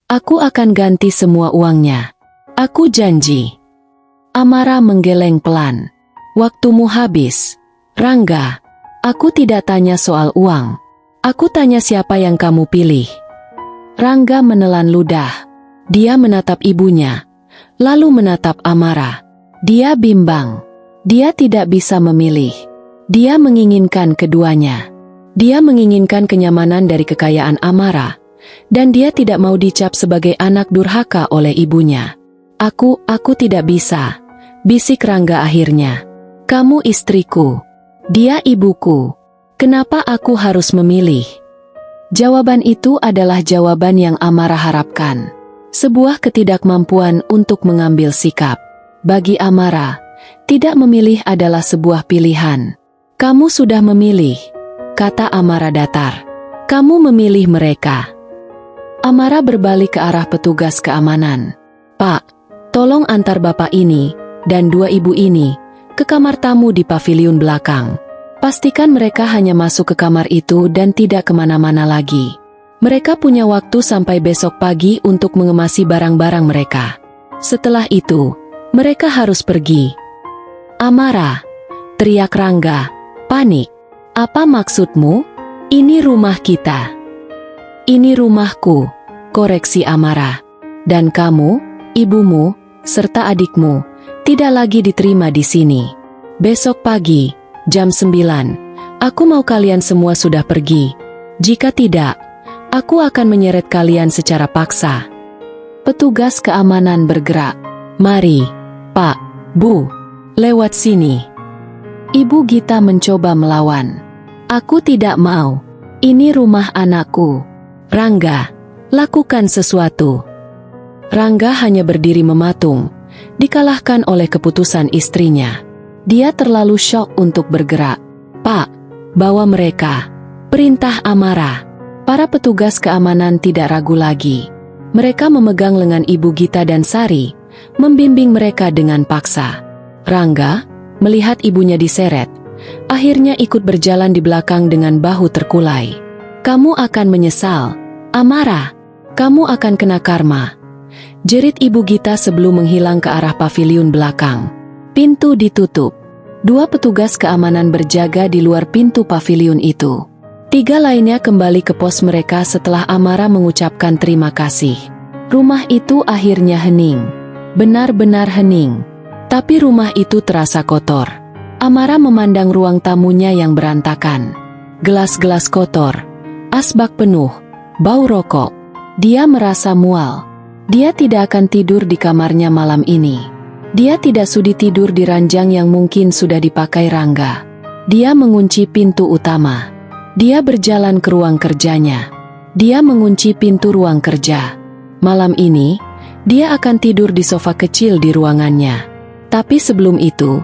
Aku akan ganti semua uangnya. Aku janji. Amara menggeleng pelan. Waktumu habis. Rangga, aku tidak tanya soal uang. Aku tanya siapa yang kamu pilih. Rangga menelan ludah. Dia menatap ibunya, lalu menatap Amara. Dia bimbang. Dia tidak bisa memilih. Dia menginginkan keduanya. Dia menginginkan kenyamanan dari kekayaan Amara, dan dia tidak mau dicap sebagai anak durhaka oleh ibunya. Aku tidak bisa, bisik Rangga akhirnya. Kamu istriku. Dia ibuku. Kenapa aku harus memilih? Jawaban itu adalah jawaban yang Amara harapkan. Sebuah ketidakmampuan untuk mengambil sikap. Bagi Amara, tidak memilih adalah sebuah pilihan. Kamu sudah memilih, kata Amara datar. Kamu memilih mereka. Amara berbalik ke arah petugas keamanan. Pak, tolong antar bapak ini dan dua ibu ini ke kamar tamu di paviliun belakang. Pastikan mereka hanya masuk ke kamar itu dan tidak kemana-mana lagi. Mereka punya waktu sampai besok pagi untuk mengemasi barang-barang mereka. Setelah itu, mereka harus pergi. Amara, teriak Rangga, panik. Apa maksudmu? Ini rumah kita. Ini rumahku, koreksi Amara. Dan kamu, ibumu, serta adikmu, tidak lagi diterima di sini. Besok pagi, jam 9, aku mau kalian semua sudah pergi. Jika tidak, aku akan menyeret kalian secara paksa. Petugas keamanan bergerak. Mari, Pak, Bu, lewat sini. Ibu Gita mencoba melawan. Aku tidak mau. Ini rumah anakku. Rangga, lakukan sesuatu. Rangga hanya berdiri mematung, dikalahkan oleh keputusan istrinya. Dia terlalu syok untuk bergerak. Pak, bawa mereka. Perintah Amara. Para petugas keamanan tidak ragu lagi. Mereka memegang lengan Ibu Gita dan Sari, membimbing mereka dengan paksa. Rangga, melihat ibunya diseret, akhirnya ikut berjalan di belakang dengan bahu terkulai. Kamu akan menyesal, Amara. Kamu akan kena karma. Jerit Ibu Gita sebelum menghilang ke arah paviliun belakang. Pintu ditutup. Dua petugas keamanan berjaga di luar pintu paviliun itu. 3 lainnya kembali ke pos mereka setelah Amara mengucapkan terima kasih. Rumah itu akhirnya hening. Benar-benar hening. Tapi rumah itu terasa kotor. Amara memandang ruang tamunya yang berantakan. Gelas-gelas kotor. Asbak penuh. Bau rokok. Dia merasa mual. Dia tidak akan tidur di kamarnya malam ini. Dia tidak sudi tidur di ranjang yang mungkin sudah dipakai Rangga. Dia mengunci pintu utama. Dia berjalan ke ruang kerjanya. Dia mengunci pintu ruang kerja. Malam ini, dia akan tidur di sofa kecil di ruangannya. Tapi sebelum itu,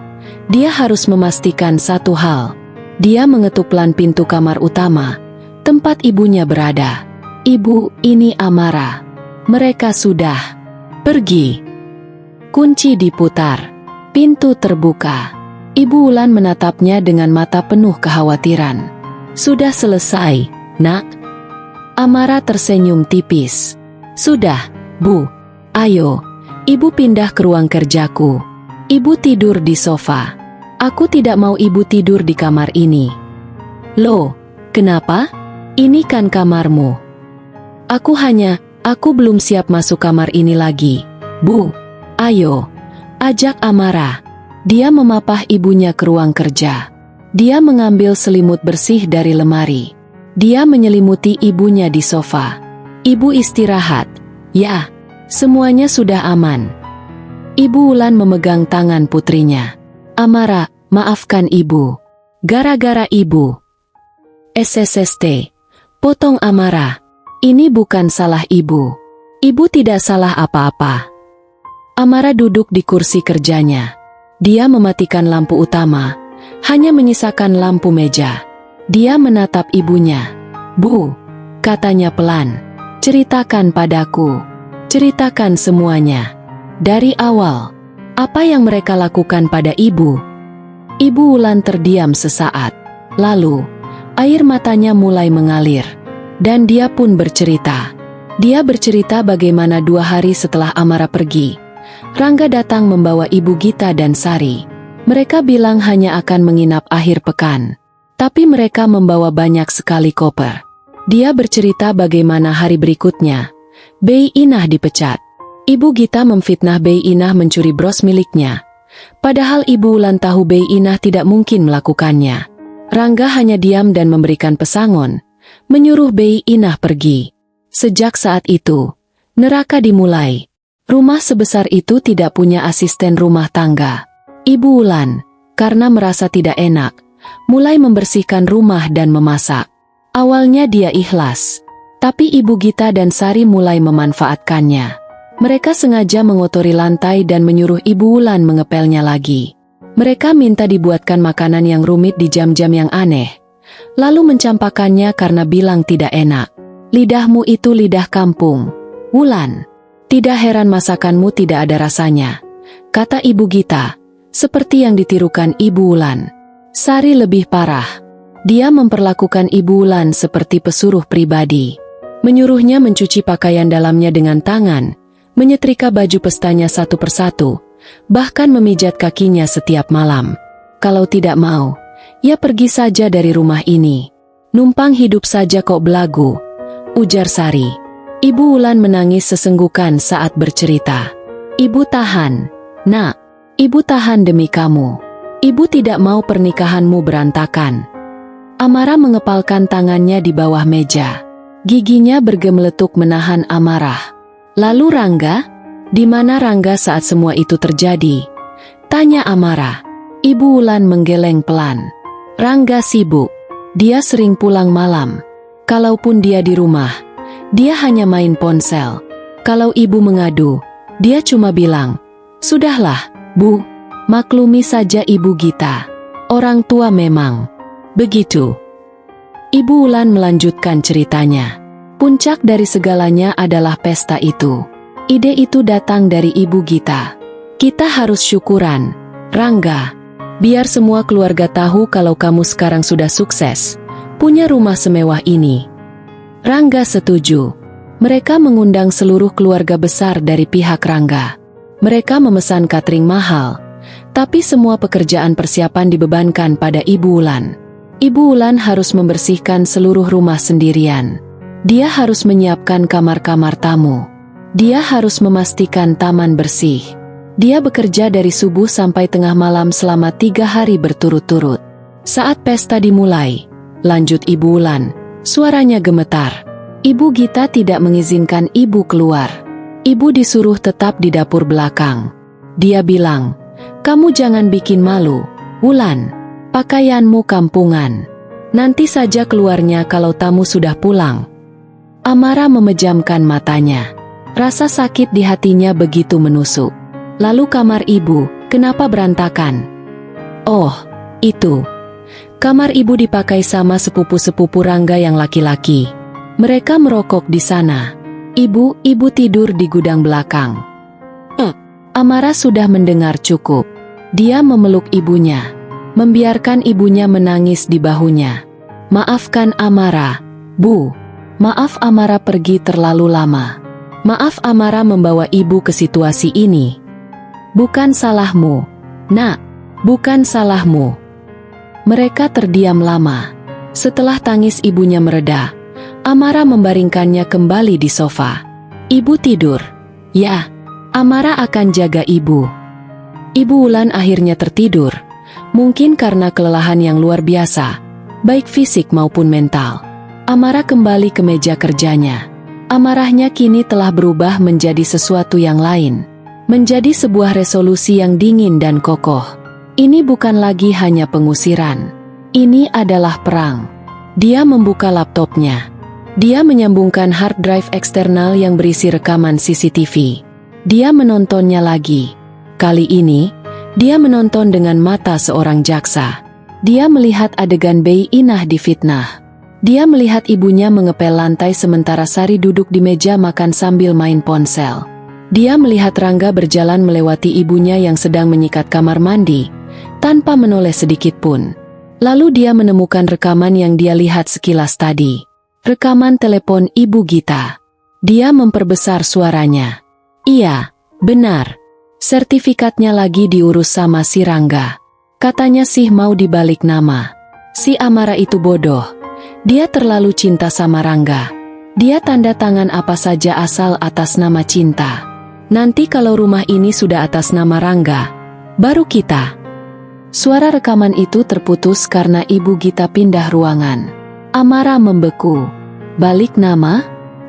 dia harus memastikan satu hal. Dia mengetuk pelan pintu kamar utama, tempat ibunya berada. Ibu, ini Amara. Mereka sudah pergi. Kunci diputar. Pintu terbuka. Ibu Wulan menatapnya dengan mata penuh kekhawatiran. Sudah selesai, Nak? Amara tersenyum tipis. Sudah, Bu. Ayo, Ibu pindah ke ruang kerjaku. Ibu tidur di sofa. Aku tidak mau Ibu tidur di kamar ini. Loh, kenapa? Ini kan kamarmu. Aku belum siap masuk kamar ini lagi. Bu, ayo, ajak Amara. Dia memapah ibunya ke ruang kerja. Dia mengambil selimut bersih dari lemari. Dia menyelimuti ibunya di sofa. Ibu istirahat. Ya, semuanya sudah aman. Ibu Wulan memegang tangan putrinya. Amara, maafkan Ibu. Gara-gara Ibu. SSST. Potong Amara. Ini bukan salah Ibu. Ibu tidak salah apa-apa. Amara duduk di kursi kerjanya. Dia mematikan lampu utama, hanya menyisakan lampu meja. Dia menatap ibunya. Bu, katanya pelan, ceritakan padaku. Ceritakan semuanya. Dari awal, apa yang mereka lakukan pada Ibu? Ibu Wulan terdiam sesaat. Lalu, air matanya mulai mengalir. Dan dia pun bercerita. Dia bercerita bagaimana 2 hari setelah Amara pergi, Rangga datang membawa Ibu Gita dan Sari. Mereka bilang hanya akan menginap akhir pekan, tapi mereka membawa banyak sekali koper. Dia bercerita bagaimana hari berikutnya, Bei Inah dipecat. Ibu Gita memfitnah Bei Inah mencuri bros miliknya. Padahal Ibu Wulan tahu Bei Inah tidak mungkin melakukannya. Rangga hanya diam dan memberikan pesangon, menyuruh Bei Inah pergi. Sejak saat itu, neraka dimulai. Rumah sebesar itu tidak punya asisten rumah tangga. Ibu Wulan, karena merasa tidak enak, mulai membersihkan rumah dan memasak. Awalnya dia ikhlas, tapi Ibu Gita dan Sari mulai memanfaatkannya. Mereka sengaja mengotori lantai dan menyuruh Ibu Wulan mengepelnya lagi. Mereka minta dibuatkan makanan yang rumit di jam-jam yang aneh, lalu mencampakkannya karena bilang tidak enak. Lidahmu itu lidah kampung, Wulan. Tidak heran masakanmu tidak ada rasanya, kata Ibu Gita, seperti yang ditirukan Ibu Wulan. Sari lebih parah. Dia memperlakukan Ibu Wulan seperti pesuruh pribadi. Menyuruhnya mencuci pakaian dalamnya dengan tangan, menyetrika baju pestanya satu persatu, bahkan memijat kakinya setiap malam. Kalau tidak mau, ya pergi saja dari rumah ini. Numpang hidup saja kok belagu, ujar Sari. Ibu Wulan menangis sesenggukan saat bercerita. Ibu tahan, nak. Ibu tahan demi kamu. Ibu tidak mau pernikahanmu berantakan. Amara mengepalkan tangannya di bawah meja. Giginya bergemeletuk menahan amarah. Lalu Rangga? Di mana Rangga saat semua itu terjadi? Tanya Amara. Ibu Wulan menggeleng pelan. Rangga sibuk. Dia sering pulang malam. Kalaupun dia di rumah, dia hanya main ponsel. Kalau ibu mengadu, dia cuma bilang, "Sudahlah, Bu, maklumi saja Ibu Gita. Orang tua memang begitu." Ibu Wulan melanjutkan ceritanya. Puncak dari segalanya adalah pesta itu. Ide itu datang dari Ibu Gita. Kita harus syukuran, Rangga. Biar semua keluarga tahu kalau kamu sekarang sudah sukses, punya rumah semewah ini. Rangga setuju. Mereka mengundang seluruh keluarga besar dari pihak Rangga. Mereka memesan catering mahal, tapi semua pekerjaan persiapan dibebankan pada Ibu Wulan. Ibu Wulan harus membersihkan seluruh rumah sendirian. Dia harus menyiapkan kamar-kamar tamu. Dia harus memastikan taman bersih. Dia bekerja dari subuh sampai tengah malam selama 3 hari berturut-turut. Saat pesta dimulai, lanjut Ibu Wulan, suaranya gemetar. Ibu Gita tidak mengizinkan ibu keluar. Ibu disuruh tetap di dapur belakang. Dia bilang, "Kamu jangan bikin malu, Wulan. Pakaianmu kampungan. Nanti saja keluarnya kalau tamu sudah pulang." Amara memejamkan matanya. Rasa sakit di hatinya begitu menusuk. Lalu kamar ibu, kenapa berantakan? Oh, itu. Kamar ibu dipakai sama sepupu-sepupu Rangga yang laki-laki. Mereka merokok di sana. Ibu tidur di gudang belakang. Amara sudah mendengar cukup. Dia memeluk ibunya, membiarkan ibunya menangis di bahunya. Maafkan Amara, Bu. Maaf Amara pergi terlalu lama. Maaf Amara membawa ibu ke situasi ini. Bukan salahmu, nak. Bukan salahmu. Mereka terdiam lama. Setelah tangis ibunya mereda, Amara membaringkannya kembali di sofa. Ibu tidur. Ya, Amara akan jaga ibu. Ibu Wulan akhirnya tertidur. Mungkin karena kelelahan yang luar biasa, baik fisik maupun mental. Amara kembali ke meja kerjanya. Amarahnya kini telah berubah menjadi sesuatu yang lain. Menjadi sebuah resolusi yang dingin dan kokoh. Ini bukan lagi hanya pengusiran. Ini adalah perang. Dia membuka laptopnya. Dia menyambungkan hard drive eksternal yang berisi rekaman CCTV. Dia menontonnya lagi. Kali ini, dia menonton dengan mata seorang jaksa. Dia melihat adegan Bei Inah difitnah. Dia melihat ibunya mengepel lantai sementara Sari duduk di meja makan sambil main ponsel. Dia melihat Rangga berjalan melewati ibunya yang sedang menyikat kamar mandi, tanpa menoleh sedikit pun. Lalu dia menemukan rekaman yang dia lihat sekilas tadi. Rekaman telepon Ibu Gita. Dia memperbesar suaranya. Iya, benar. Sertifikatnya lagi diurus sama si Rangga. Katanya sih mau dibalik nama. Si Amara itu bodoh. Dia terlalu cinta sama Rangga. Dia tanda tangan apa saja asal atas nama cinta. Nanti kalau rumah ini sudah atas nama Rangga, baru kita. Suara rekaman itu terputus karena Ibu Gita pindah ruangan. Amara membeku. Balik nama?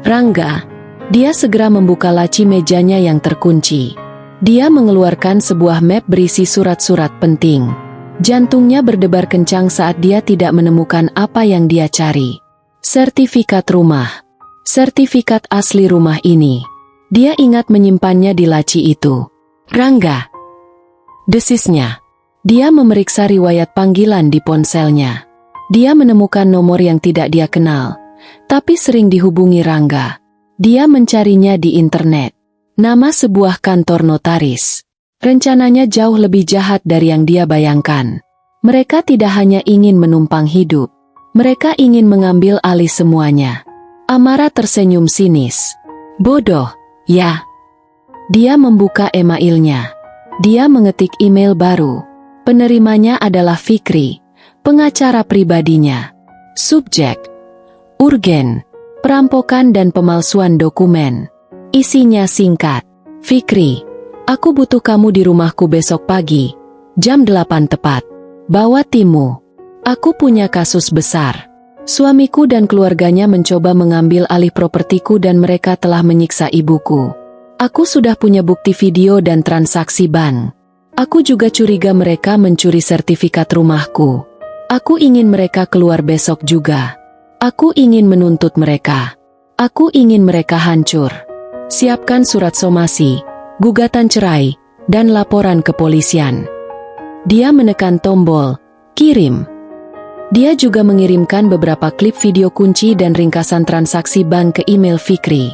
Rangga. Dia segera membuka laci mejanya yang terkunci. Dia mengeluarkan sebuah map berisi surat-surat penting. Jantungnya berdebar kencang saat dia tidak menemukan apa yang dia cari. Sertifikat rumah. Sertifikat asli rumah ini. Dia ingat menyimpannya di laci itu. Rangga. Desisnya. Dia memeriksa riwayat panggilan di ponselnya. Dia menemukan nomor yang tidak dia kenal, tapi sering dihubungi Rangga. Dia mencarinya di internet. Nama sebuah kantor notaris. Rencananya jauh lebih jahat dari yang dia bayangkan. Mereka tidak hanya ingin menumpang hidup. Mereka ingin mengambil alih semuanya. Amara tersenyum sinis. Bodoh, ya. Dia membuka emailnya. Dia mengetik email baru. Penerimanya adalah Fikri, pengacara pribadinya. Subjek: urgen, perampokan dan pemalsuan dokumen. Isinya singkat. Fikri, aku butuh kamu di rumahku besok pagi, jam 8 tepat. Bawa timmu. Aku punya kasus besar. Suamiku dan keluarganya mencoba mengambil alih propertiku dan mereka telah menyiksa ibuku. Aku sudah punya bukti video dan transaksi bank. Aku juga curiga mereka mencuri sertifikat rumahku. Aku ingin mereka keluar besok juga. Aku ingin menuntut mereka. Aku ingin mereka hancur. Siapkan surat somasi, gugatan cerai, dan laporan kepolisian. Dia menekan tombol kirim. Dia juga mengirimkan beberapa klip video kunci dan ringkasan transaksi bank ke email Fikri.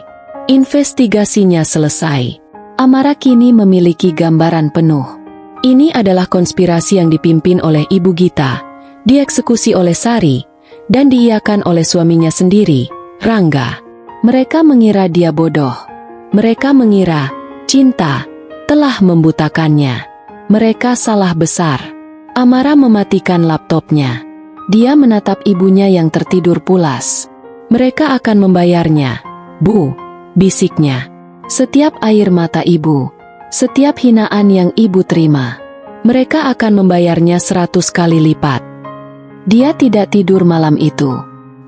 Investigasinya selesai. Amara kini memiliki gambaran penuh. Ini adalah konspirasi yang dipimpin oleh Ibu Gita, dieksekusi oleh Sari, dan diiyakan oleh suaminya sendiri, Rangga. Mereka mengira dia bodoh. Mereka mengira cinta telah membutakannya. Mereka salah besar. Amara mematikan laptopnya. Dia menatap ibunya yang tertidur pulas. Mereka akan membayarnya, Bu, bisiknya. Setiap air mata ibu, setiap hinaan yang ibu terima, mereka akan membayarnya 100 kali lipat. Dia tidak tidur malam itu.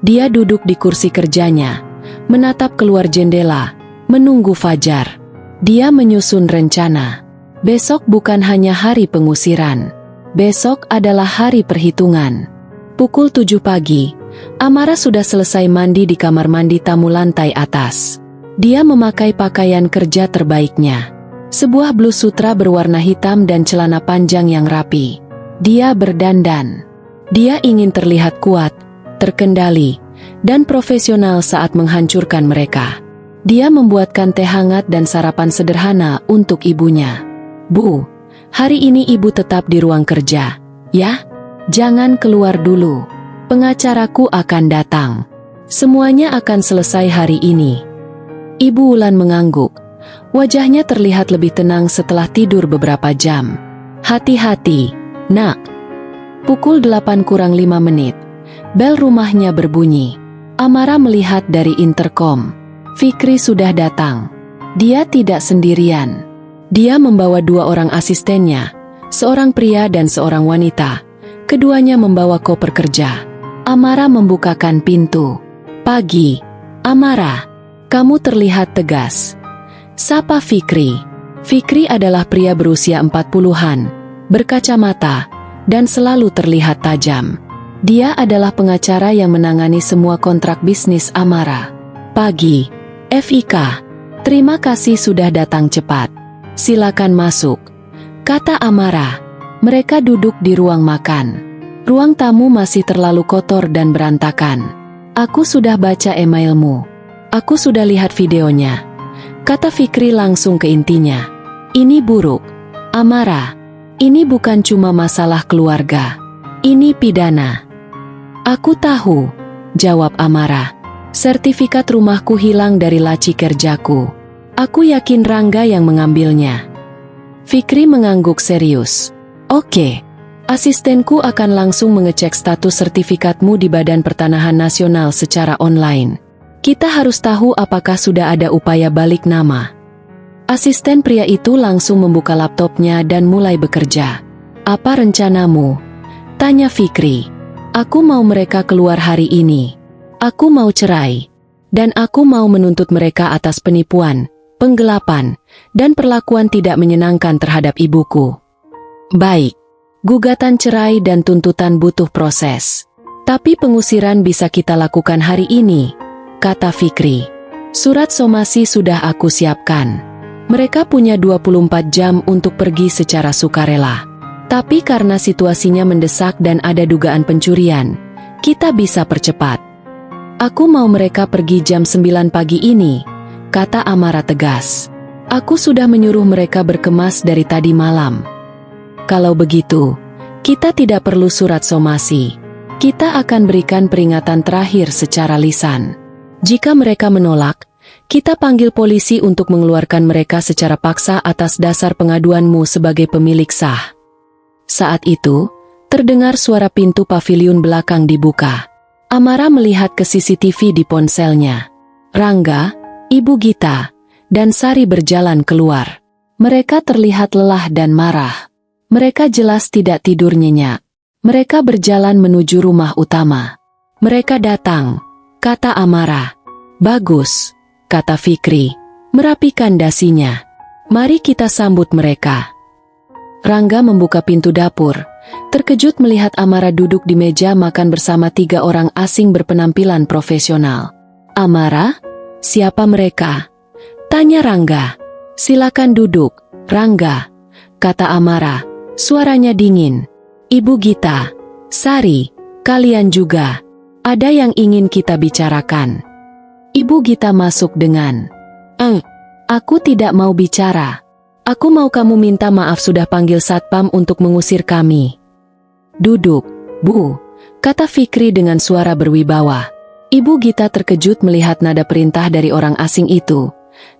Dia duduk di kursi kerjanya, menatap keluar jendela, menunggu fajar. Dia menyusun rencana. Besok bukan hanya hari pengusiran. Besok adalah hari perhitungan. Pukul 7 pagi, Amara sudah selesai mandi di kamar mandi tamu lantai atas. Dia memakai pakaian kerja terbaiknya. Sebuah blus sutra berwarna hitam dan celana panjang yang rapi. Dia berdandan. Dia ingin terlihat kuat, terkendali, dan profesional saat menghancurkan mereka. Dia membuatkan teh hangat dan sarapan sederhana untuk ibunya. Bu, hari ini ibu tetap di ruang kerja, ya? Jangan keluar dulu. Pengacaraku akan datang. Semuanya akan selesai hari ini. Ibu Wulan mengangguk. Wajahnya terlihat lebih tenang setelah tidur beberapa jam. Hati-hati, nak. Pukul 8 kurang 5 menit. Bel rumahnya berbunyi. Amara melihat dari interkom. Fikri sudah datang. Dia tidak sendirian. Dia membawa 2 orang asistennya, seorang pria dan seorang wanita. Keduanya membawa koper kerja. Amara membukakan pintu. Pagi, Amara. Kamu terlihat tegas. Sapa Fikri. Fikri adalah pria berusia 40-an, berkacamata, dan selalu terlihat tajam. Dia adalah pengacara yang menangani semua kontrak bisnis Amara. Pagi. FIK, terima kasih sudah datang cepat. Silakan masuk, kata Amara. Mereka duduk di ruang makan. Ruang tamu masih terlalu kotor dan berantakan. Aku sudah baca emailmu. Aku sudah lihat videonya, kata Fikri langsung ke intinya. Ini buruk, Amara. Ini bukan cuma masalah keluarga. Ini pidana. Aku tahu, jawab Amara. Sertifikat rumahku hilang dari laci kerjaku. Aku yakin Rangga yang mengambilnya. Fikri mengangguk serius. Oke. Asistenku akan langsung mengecek status sertifikatmu di Badan Pertanahan Nasional secara online. Kita harus tahu apakah sudah ada upaya balik nama. Asisten pria itu langsung membuka laptopnya dan mulai bekerja. Apa rencanamu? Tanya Fikri. Aku mau mereka keluar hari ini. Aku mau cerai. Dan aku mau menuntut mereka atas penipuan, penggelapan, dan perlakuan tidak menyenangkan terhadap ibuku. Baik. Gugatan cerai dan tuntutan butuh proses. Tapi pengusiran bisa kita lakukan hari ini, kata Fikri. Surat somasi sudah aku siapkan. Mereka punya 24 jam untuk pergi secara sukarela. Tapi karena situasinya mendesak dan ada dugaan pencurian, kita bisa percepat. Aku mau mereka pergi jam 9 pagi ini, kata Amara tegas. Aku sudah menyuruh mereka berkemas dari tadi malam. Kalau begitu, kita tidak perlu surat somasi. Kita akan berikan peringatan terakhir secara lisan. Jika mereka menolak, kita panggil polisi untuk mengeluarkan mereka secara paksa atas dasar pengaduanmu sebagai pemilik sah. Saat itu, terdengar suara pintu paviliun belakang dibuka. Amara melihat ke CCTV di ponselnya. Rangga, Ibu Gita, dan Sari berjalan keluar. Mereka terlihat lelah dan marah. Mereka jelas tidak tidur nyenyak. Mereka berjalan menuju rumah utama. Mereka datang, kata Amara. Bagus, kata Fikri, merapikan dasinya. Mari kita sambut mereka. Rangga membuka pintu dapur, terkejut melihat Amara duduk di meja makan bersama 3 orang asing berpenampilan profesional. Amara, siapa mereka? Tanya Rangga. Silakan duduk, Rangga, kata Amara. Suaranya dingin. Ibu Gita, Sari, kalian juga. Ada yang ingin kita bicarakan. Ibu Gita masuk dengan, aku tidak mau bicara. Aku mau kamu minta maaf sudah panggil satpam untuk mengusir kami. Duduk, Bu, kata Fikri dengan suara berwibawa. Ibu Gita terkejut melihat nada perintah dari orang asing itu,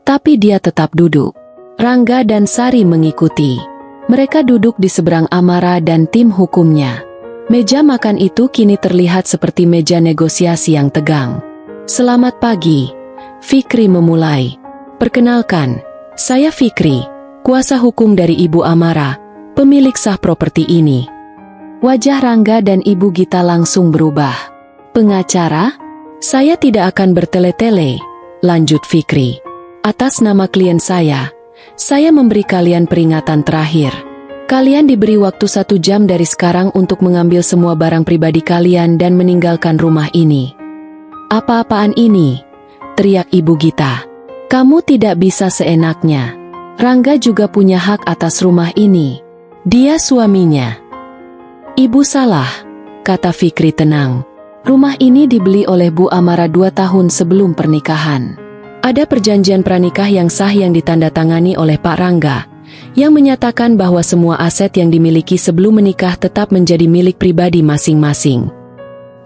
tapi dia tetap duduk. Rangga dan Sari mengikuti. Mereka duduk di seberang Amara dan tim hukumnya. Meja makan itu kini terlihat seperti meja negosiasi yang tegang. Selamat pagi, Fikri memulai. Perkenalkan, saya Fikri, kuasa hukum dari Ibu Amara, pemilik sah properti ini. Wajah Rangga dan Ibu Gita langsung berubah. Pengacara? Saya tidak akan bertele-tele, lanjut Fikri. Atas nama klien saya memberi kalian peringatan terakhir. Kalian diberi waktu 1 jam dari sekarang untuk mengambil semua barang pribadi kalian dan meninggalkan rumah ini. Apa-apaan ini? Teriak Ibu Gita. Kamu tidak bisa seenaknya. Rangga juga punya hak atas rumah ini. Dia suaminya. Ibu salah, kata Fikri tenang. Rumah ini dibeli oleh Bu Amara 2 tahun sebelum pernikahan. Ada perjanjian pranikah yang sah yang ditandatangani oleh Pak Rangga, yang menyatakan bahwa semua aset yang dimiliki sebelum menikah tetap menjadi milik pribadi masing-masing.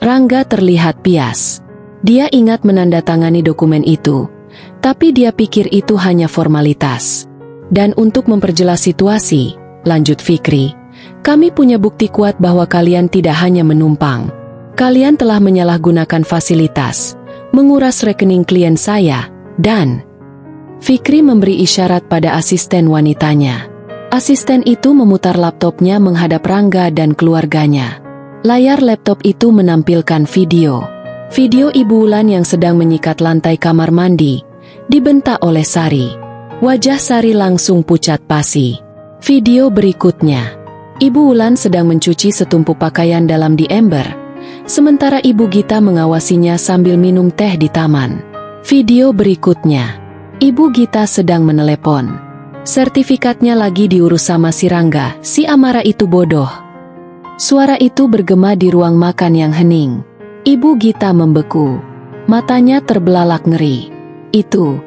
Rangga terlihat pias. Dia ingat menandatangani dokumen itu, tapi dia pikir itu hanya formalitas. Dan untuk memperjelas situasi, lanjut Fikri, kami punya bukti kuat bahwa kalian tidak hanya menumpang. Kalian telah menyalahgunakan fasilitas, menguras rekening klien saya, dan Fikri memberi isyarat pada asisten wanitanya. Asisten itu memutar laptopnya menghadap Rangga dan keluarganya. Layar laptop itu menampilkan video. Video Ibu Wulan yang sedang menyikat lantai kamar mandi, dibentak oleh Sari. Wajah Sari langsung pucat pasi. Video berikutnya, Ibu Wulan sedang mencuci setumpuk pakaian dalam di ember, sementara Ibu Gita mengawasinya sambil minum teh di taman. Video berikutnya, Ibu Gita sedang menelepon. Sertifikatnya lagi diurus sama si Rangga, si Amara itu bodoh. Suara itu bergema di ruang makan yang hening. Ibu Gita membeku. Matanya terbelalak ngeri. Itu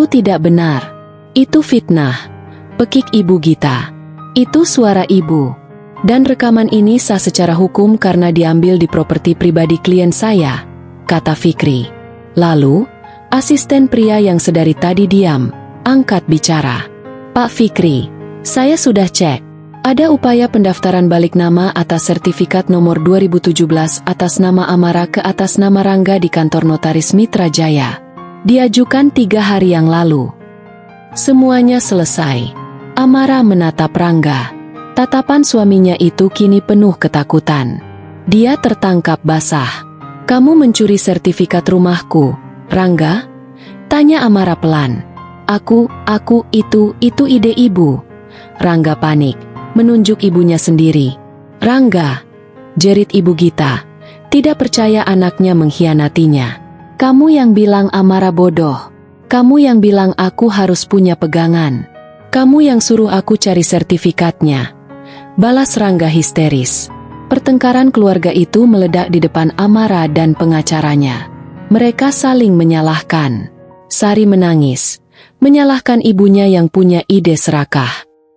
tidak benar. Itu fitnah. Pekik Ibu Gita. Itu suara ibu. Dan rekaman ini sah secara hukum karena diambil di properti pribadi klien saya, kata Fikri. Lalu, asisten pria yang sedari tadi diam, angkat bicara. Pak Fikri, saya sudah cek. Ada upaya pendaftaran balik nama atas sertifikat nomor 2017 atas nama Amara ke atas nama Rangga di kantor Notaris Mitra Jaya. Diajukan 3 hari yang lalu. Semuanya selesai. Amara menatap Rangga. Tatapan suaminya itu kini penuh ketakutan. Dia tertangkap basah. Kamu mencuri sertifikat rumahku, Rangga? Tanya Amara pelan. Aku, itu ide ibu. Rangga panik, menunjuk ibunya sendiri. Rangga, jerit ibu Gita, tidak percaya anaknya mengkhianatinya. Kamu yang bilang Amara bodoh. Kamu yang bilang aku harus punya pegangan. Kamu yang suruh aku cari sertifikatnya. Balas Rangga histeris. Pertengkaran keluarga itu meledak di depan Amara dan pengacaranya. Mereka saling menyalahkan. Sari menangis, menyalahkan ibunya yang punya ide serakah.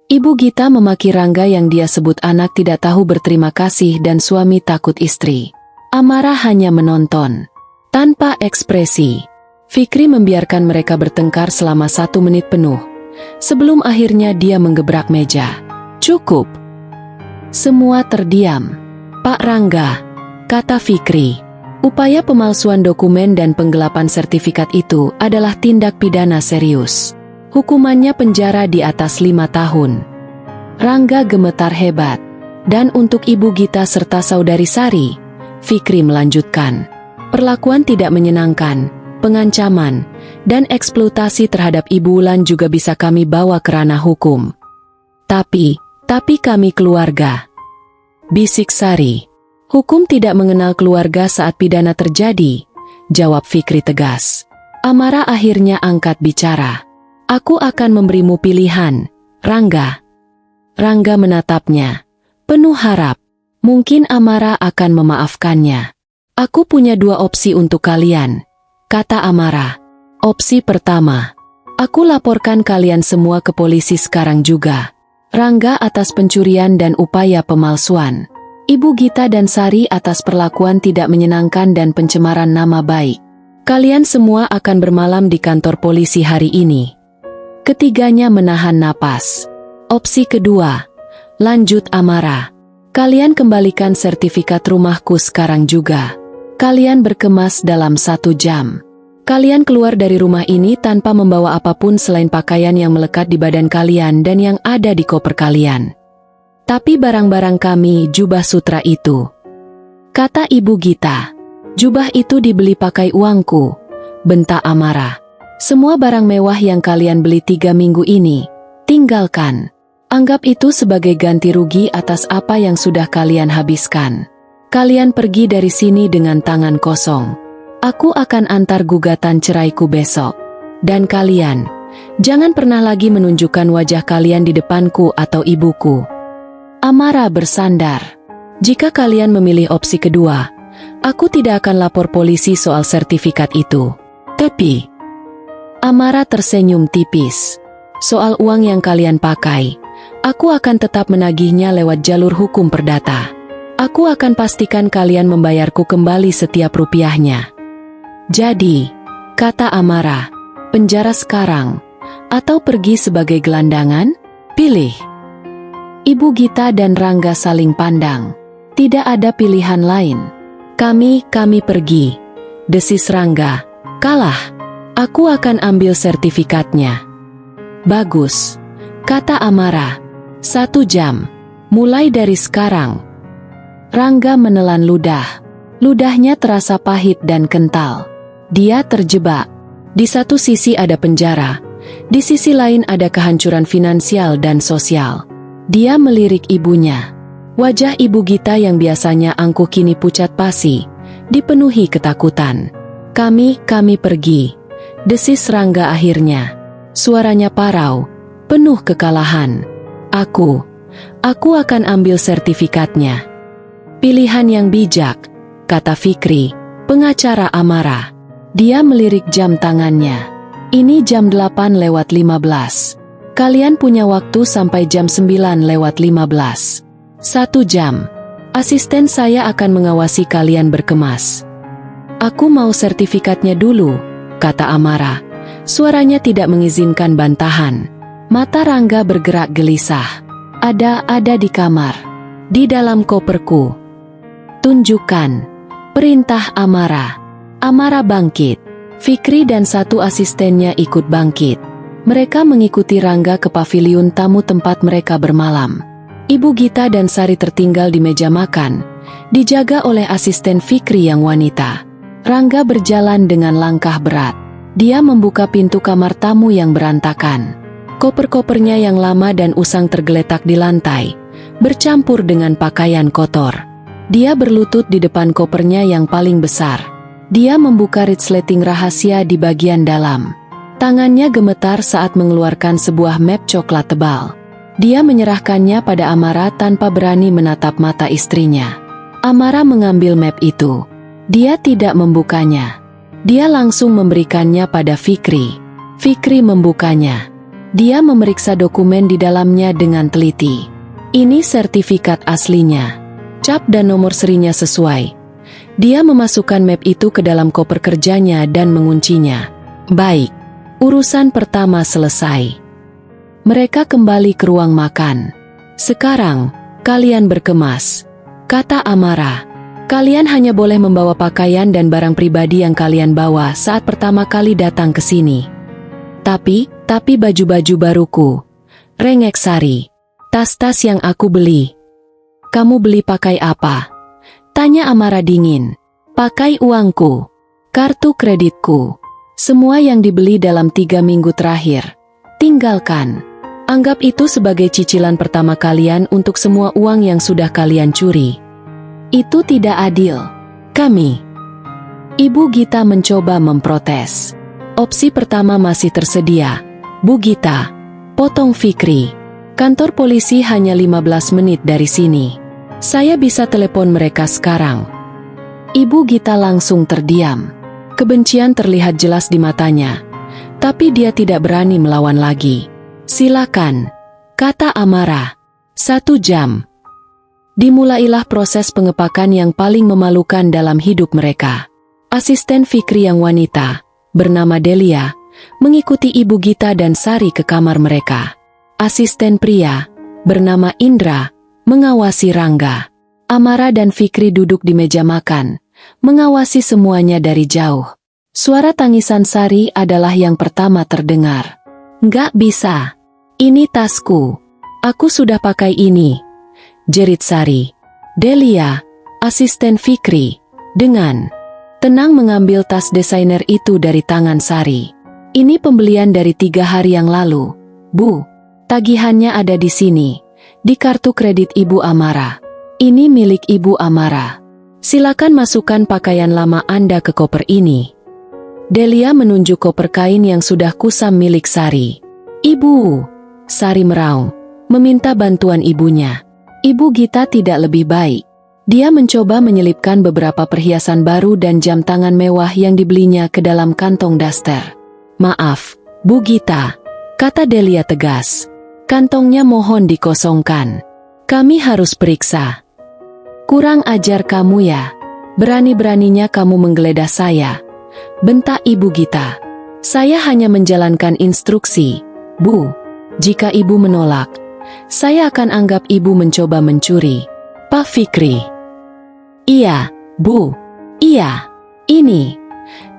Ibu Gita memaki Rangga yang dia sebut anak tidak tahu berterima kasih dan suami takut istri. Amara hanya menonton. Tanpa ekspresi, Fikri membiarkan mereka bertengkar selama 1 menit penuh. Sebelum akhirnya dia menggebrak meja. Cukup. Semua terdiam. Pak Rangga, kata Fikri, upaya pemalsuan dokumen dan penggelapan sertifikat itu adalah tindak pidana serius. Hukumannya penjara di atas 5 tahun. Rangga gemetar hebat. Dan untuk Ibu Gita serta saudari Sari, Fikri melanjutkan. Perlakuan tidak menyenangkan, pengancaman, dan eksploitasi terhadap Ibu Wulan juga bisa kami bawa ke ranah hukum. Tapi kami keluarga. Bisik Sari. Hukum tidak mengenal keluarga saat pidana terjadi, jawab Fikri tegas. Amara akhirnya angkat bicara. Aku akan memberimu pilihan, Rangga. Rangga menatapnya, penuh harap. Mungkin Amara akan memaafkannya. Aku punya 2 opsi untuk kalian, kata Amara. Opsi pertama, aku laporkan kalian semua ke polisi sekarang juga. Rangga atas pencurian dan upaya pemalsuan. Ibu Gita dan Sari atas perlakuan tidak menyenangkan dan pencemaran nama baik. Kalian semua akan bermalam di kantor polisi hari ini. Ketiganya menahan napas. Opsi kedua, lanjut Amara. Kalian kembalikan sertifikat rumahku sekarang juga. Kalian berkemas dalam 1 jam. Kalian keluar dari rumah ini tanpa membawa apapun selain pakaian yang melekat di badan kalian dan yang ada di koper kalian. Tapi barang-barang kami jubah sutra itu. Kata Ibu Gita. Jubah itu dibeli pakai uangku, bentak Amara. Semua barang mewah yang kalian beli 3 minggu ini, tinggalkan. Anggap itu sebagai ganti rugi atas apa yang sudah kalian habiskan. Kalian pergi dari sini dengan tangan kosong. Aku akan antar gugatan ceraiku besok. Dan kalian, jangan pernah lagi menunjukkan wajah kalian di depanku atau ibuku. Amara bersandar. Jika kalian memilih opsi kedua, aku tidak akan lapor polisi soal sertifikat itu. Tapi, Amara tersenyum tipis. Soal uang yang kalian pakai, aku akan tetap menagihnya lewat jalur hukum perdata. Aku akan pastikan kalian membayarku kembali setiap rupiahnya. Jadi, kata Amara, penjara sekarang, atau pergi sebagai gelandangan? Pilih. Ibu Gita dan Rangga saling pandang. Tidak ada pilihan lain. Kami pergi. Desis Rangga. Kalah. Aku akan ambil sertifikatnya. Bagus, kata Amara. 1 jam. Mulai dari sekarang. Rangga menelan ludah. Ludahnya terasa pahit dan kental. Dia terjebak. Di satu sisi ada penjara, di sisi lain ada kehancuran finansial dan sosial. Dia melirik ibunya. Wajah Ibu Gita yang biasanya angkuh kini pucat pasi, dipenuhi ketakutan. Kami pergi. Desis Rangga akhirnya. Suaranya parau, penuh kekalahan. Aku akan ambil sertifikatnya. Pilihan yang bijak, kata Fikri, pengacara Amara. Dia melirik jam tangannya. Ini jam 8:15. Kalian punya waktu sampai jam 9:15. 1 jam. Asisten saya akan mengawasi kalian berkemas. Aku mau sertifikatnya dulu, kata Amara. Suaranya tidak mengizinkan bantahan. Mata Rangga bergerak gelisah. Ada di kamar. Di dalam koperku. Tunjukkan. Perintah Amara. Amara bangkit. Fikri dan satu asistennya ikut bangkit. Mereka mengikuti Rangga ke paviliun tamu tempat mereka bermalam. Ibu Gita dan Sari tertinggal di meja makan, dijaga oleh asisten Fikri yang wanita. Rangga berjalan dengan langkah berat. Dia membuka pintu kamar tamu yang berantakan. Koper-kopernya yang lama dan usang tergeletak di lantai, bercampur dengan pakaian kotor. Dia berlutut di depan kopernya yang paling besar. Dia membuka resleting rahasia di bagian dalam. Tangannya gemetar saat mengeluarkan sebuah map coklat tebal. Dia menyerahkannya pada Amara tanpa berani menatap mata istrinya. Amara mengambil map itu. Dia tidak membukanya. Dia langsung memberikannya pada Fikri. Fikri membukanya. Dia memeriksa dokumen di dalamnya dengan teliti. Ini sertifikat aslinya. Cap dan nomor serinya sesuai. Dia memasukkan map itu ke dalam koper kerjanya dan menguncinya. Baik. Urusan pertama selesai. Mereka kembali ke ruang makan. Sekarang, kalian berkemas, kata Amara. Kalian hanya boleh membawa pakaian dan barang pribadi yang kalian bawa saat pertama kali datang ke sini. Tapi baju-baju baruku. Rengek Sari. Tas-tas yang aku beli. Kamu beli pakai apa? Tanya Amara dingin. Pakai uangku. Kartu kreditku. Semua yang dibeli dalam 3 minggu terakhir. Tinggalkan. Anggap itu sebagai cicilan pertama kalian untuk semua uang yang sudah kalian curi. Itu tidak adil. Ibu Gita mencoba memprotes. Opsi pertama masih tersedia. Bu Gita, potong Fikri. Kantor polisi hanya 15 menit dari sini. Saya bisa telepon mereka sekarang. Ibu Gita langsung terdiam. Kebencian terlihat jelas di matanya. Tapi dia tidak berani melawan lagi. Silakan, kata Amara. 1 jam. Dimulailah proses pengepakan yang paling memalukan dalam hidup mereka. Asisten Fikri yang wanita, bernama Delia, mengikuti Ibu Gita dan Sari ke kamar mereka. Asisten pria, bernama Indra, mengawasi Rangga. Amara dan Fikri duduk di meja makan, mengawasi semuanya dari jauh. Suara tangisan Sari adalah yang pertama terdengar. Nggak bisa. Ini tasku. Aku sudah pakai ini. Jerit Sari. Delia, asisten Fikri, dengan tenang mengambil tas desainer itu dari tangan Sari. Ini pembelian dari 3 hari yang lalu. Bu, tagihannya ada di sini. Di kartu kredit Ibu Amara. Ini milik Ibu Amara. Silakan masukkan pakaian lama Anda ke koper ini. Delia menunjuk koper kain yang sudah kusam milik Sari. Ibu, Sari meraung, meminta bantuan ibunya. Ibu Gita tidak lebih baik. Dia mencoba menyelipkan beberapa perhiasan baru dan jam tangan mewah yang dibelinya ke dalam kantong daster. Maaf, Bu Gita, kata Delia tegas. Kantongnya mohon dikosongkan. Kami harus periksa. Kurang ajar kamu ya. Berani-beraninya kamu menggeledah saya. Bentak Ibu Gita. Saya hanya menjalankan instruksi, Bu. Jika Ibu menolak, saya akan anggap Ibu mencoba mencuri. Pak Fikri. Iya, Bu. Iya. Ini.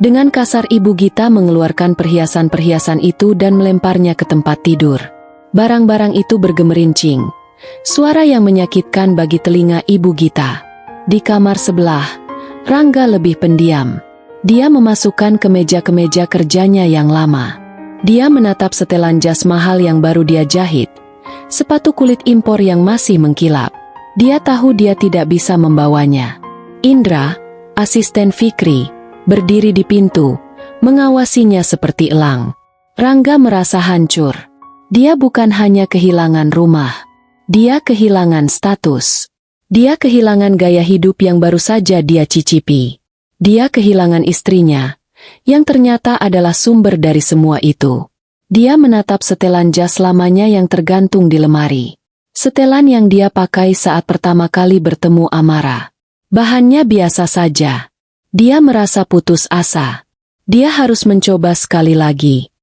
Dengan kasar Ibu Gita mengeluarkan perhiasan-perhiasan itu dan melemparnya ke tempat tidur. Barang-barang itu bergemerincing. Suara yang menyakitkan bagi telinga Ibu Gita. Di kamar sebelah, Rangga lebih pendiam. Dia memasukkan kemeja-kemeja kerjanya yang lama. Dia menatap setelan jas mahal yang baru dia jahit. Sepatu kulit impor yang masih mengkilap. Dia tahu dia tidak bisa membawanya. Indra, asisten Fikri, berdiri di pintu, mengawasinya seperti elang. Rangga merasa hancur. Dia bukan hanya kehilangan rumah. Dia kehilangan status. Dia kehilangan gaya hidup yang baru saja dia cicipi. Dia kehilangan istrinya, yang ternyata adalah sumber dari semua itu. Dia menatap setelan jas lamanya yang tergantung di lemari. Setelan yang dia pakai saat pertama kali bertemu Amara. Bahannya biasa saja. Dia merasa putus asa. Dia harus mencoba sekali lagi.